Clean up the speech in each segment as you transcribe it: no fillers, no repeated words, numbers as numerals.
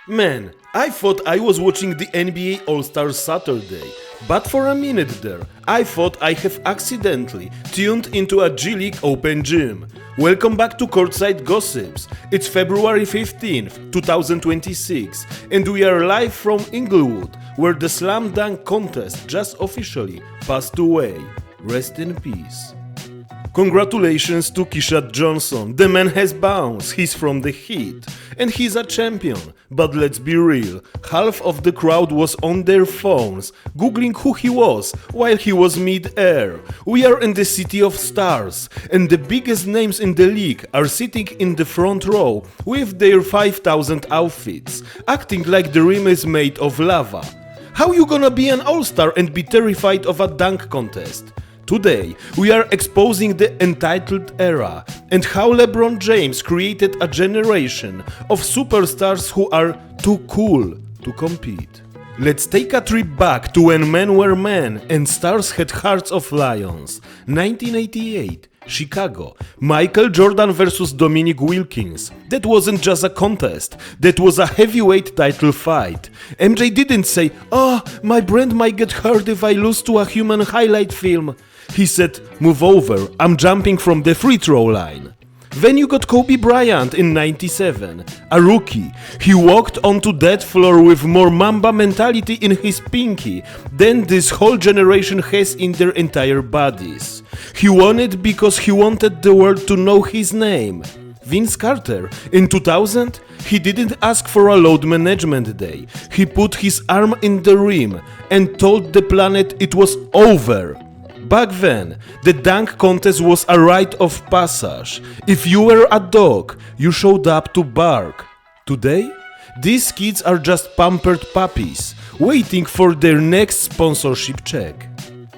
Man, I thought I was watching the NBA All-Star Saturday, but for a minute there, I thought I have accidentally tuned into a G-League Open Gym. Welcome back to Courtside Gossips. It's February 15th, 2026, and we are live from Inglewood, where the slam dunk contest just officially passed away. Rest in peace. Congratulations to Keshad Johnson, the man has bounced, he's from the Heat, and he's a champion. But let's be real, half of the crowd was on their phones, googling who he was while he was mid-air. We are in the city of stars, and the biggest names in the league are sitting in the front row with their 5,000 outfits, acting like the rim is made of lava. How you gonna be an all-star and be terrified of a dunk contest? Today, we are exposing the entitled era and how LeBron James created a generation of superstars who are too cool to compete. Let's take a trip back to when men were men and stars had hearts of lions. 1988, Chicago, Michael Jordan vs Dominique Wilkins. That wasn't just a contest, that was a heavyweight title fight. MJ didn't say, "Oh, my brand might get hurt if I lose to a human highlight film." He said, "Move over, I'm jumping from the free throw line." Then you got Kobe Bryant in 97, a rookie. He walked onto that floor with more Mamba mentality in his pinky than this whole generation has in their entire bodies. He won it because he wanted the world to know his name. Vince Carter, in 2000, he didn't ask for a load management day. He put his arm in the rim and told the planet it was over. Back then, the dunk contest was a rite of passage. If you were a dog, you showed up to bark. Today, these kids are just pampered puppies, waiting for their next sponsorship check.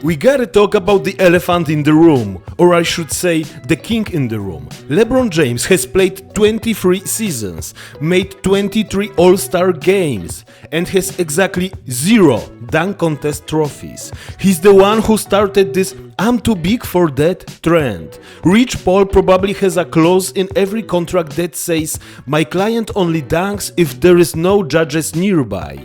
We gotta talk about the elephant in the room, or I should say, the king in the room. LeBron James has played 23 seasons, made 23 All-Star games, and has exactly 0 dunk contest trophies. He's the one who started this "I'm too big for that" trend. Rich Paul probably has a clause in every contract that says, "My client only dunks if there is no judges nearby."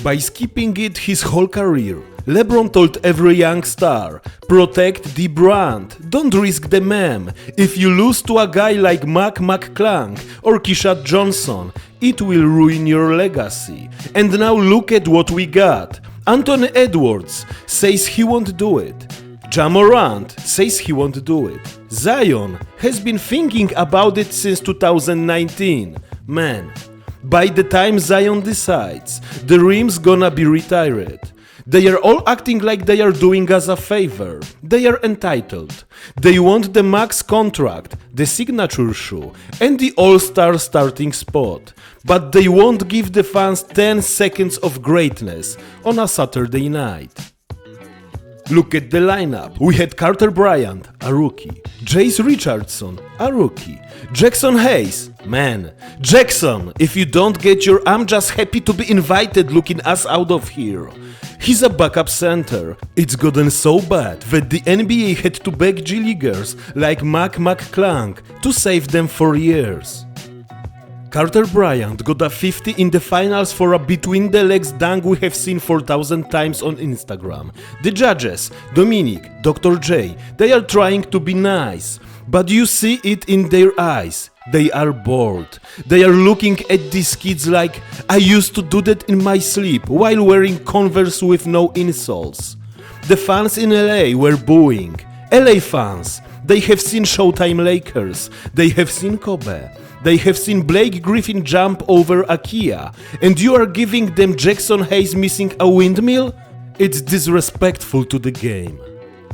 By skipping it his whole career, LeBron told every young star, protect the brand, don't risk the meme. If you lose to a guy like Mac McClung or Keshad Johnson, it will ruin your legacy. And now look at what we got. Anthony Edwards says he won't do it. Ja Morant says he won't do it. Zion has been thinking about it since 2019. Man, by the time Zion decides, the rim's gonna be retired. They are all acting like they are doing us a favor. They are entitled. They want the max contract, the signature shoe, and the all-star starting spot. But they won't give the fans 10 seconds of greatness on a Saturday night. Look at the lineup. We had Carter Bryant, a rookie. Jace Richardson, a rookie. Jaxson Hayes, man. Jackson, if you don't get your "I'm just happy to be invited" looking ass out of here. He's a backup center. It's gotten so bad that the NBA had to beg G-Leaguers like Mac McClung to save them for years. Carter Bryant got a 50 in the finals for a between-the-legs dunk we have seen 4,000 times on Instagram. The judges, Dominique, Dr. J, they are trying to be nice, but you see it in their eyes. They are bored. They are looking at these kids like, "I used to do that in my sleep while wearing Converse with no insoles." The fans in LA were booing. LA fans, they have seen Showtime Lakers, they have seen Kobe, they have seen Blake Griffin jump over a Kia, and you are giving them Jaxson Hayes missing a windmill? It's disrespectful to the game.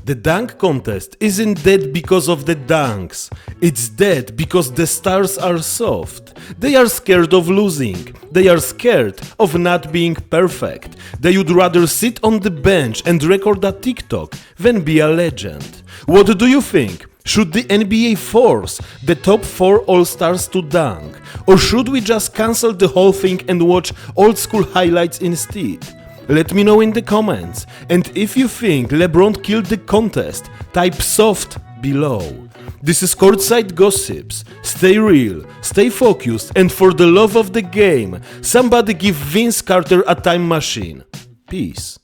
The dunk contest isn't dead because of the dunks. It's dead because the stars are soft. They are scared of losing. They are scared of not being perfect. They would rather sit on the bench and record a TikTok than be a legend. What do you think? Should the NBA force the top 4 All-Stars to dunk? Or should we just cancel the whole thing and watch old school highlights instead? Let me know in the comments, and if you think LeBron killed the contest, type soft below. This is Courtside Gossips. Stay real, stay focused, and for the love of the game, somebody give Vince Carter a time machine. Peace.